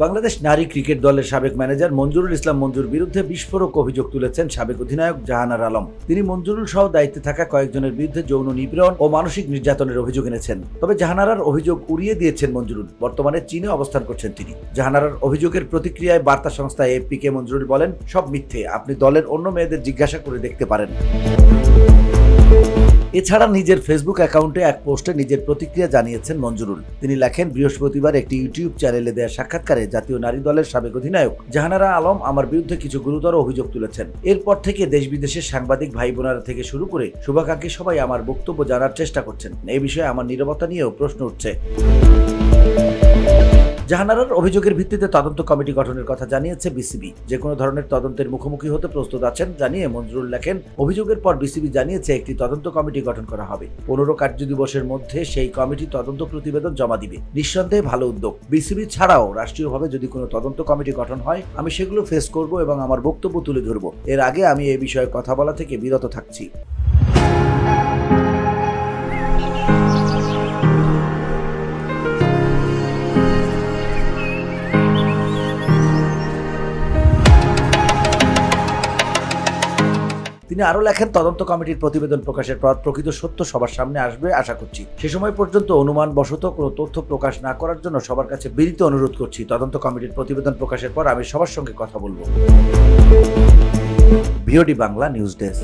বাংলাদেশ নারী ক্রিকেট দলের সাবেক ম্যানেজার মঞ্জুরুল ইসলাম মঞ্জুর বিরুদ্ধে বিস্ফোরক অভিযোগ তুলেছেন সাবেক অধিনায়ক জাহানারা আলম। তিনি মঞ্জুরুল সহ দায়িত্বে থাকা কয়েকজনের বিরুদ্ধে যৌন নিপীড়ন ও মানসিক নির্যাতনের অভিযোগ এনেছেন। তবে জাহানারার অভিযোগ উড়িয়ে দিয়েছেন মঞ্জুরুল। বর্তমানে চীনে অবস্থান করছেন তিনি। জাহানারার অভিযোগের প্রতিক্রিয়ায় বার্তা সংস্থা এএফপিকে মঞ্জুরুল বলেন, সব মিথ্যে, আপনি দলের অন্য মেয়েদের জিজ্ঞাসা করে দেখতে পারেন। এছাড়া নিজের ফেসবুক অ্যাকাউন্টে এক পোস্টে নিজের প্রতিক্রিয়া জানিয়েছেন মঞ্জুরুল। তিনি লেখেন, বৃহস্পতিবার একটি ইউটিউব চ্যানেলে দেয়া সাক্ষাৎকারে জাতীয় নারী দলের সাবেক অধিনায়ক জাহানারা আলম আমার বিরুদ্ধে কিছু গুরুতর অভিযোগ তুলেছেন। এরপর থেকে দেশ বিদেশের সাংবাদিক ভাই বোনেরা থেকে শুরু করে শুভাকাঙ্ক্ষী সবাই আমার বক্তব্য জানার চেষ্টা করছেন। এই বিষয়ে আমার নীরবতা নিয়েও প্রশ্ন উঠছে। জাহানারার অভিযোগের ভিত্তিতে তদন্ত কমিটি গঠনের কথা জানিয়েছে বিসিবি। যে কোনো ধরনের তদন্তের মুখোমুখি হতে প্রস্তুত আছেন জানিয়ে মঞ্জুরুল লেখেন, অভিযোগের পর বিসিবি জানিয়েছে একটি তদন্ত কমিটি গঠন করা হবে। 15 কার্যদিবসের মধ্যে সেই কমিটি তদন্ত প্রতিবেদন জমা দিবে। নিঃসন্দেহে ভালো উদ্যোগ। বিসিবি ছাড়াও রাষ্ট্রীয়ভাবে যদি কোনো তদন্ত কমিটি গঠন হয়, আমি সেগুলো ফেস করব এবং আমার বক্তব্য তুলে ধরব। এর আগে আমি এই বিষয়ে কথা বলা থেকে বিরত থাকছি। তিনি আরো লেখেন, তদন্ত কমিটির প্রতিবেদন প্রকাশের পর প্রকৃত সত্য সবার সামনে আসবে আশা করছি। সে সময় পর্যন্ত অনুমান বশত কোনো তথ্য প্রকাশ না করার জন্য সবার কাছে বিনীত অনুরোধ করছি। তদন্ত কমিটির প্রতিবেদন প্রকাশের পর আমি সবার সঙ্গে কথা বলবো। VOD Bangla news desk.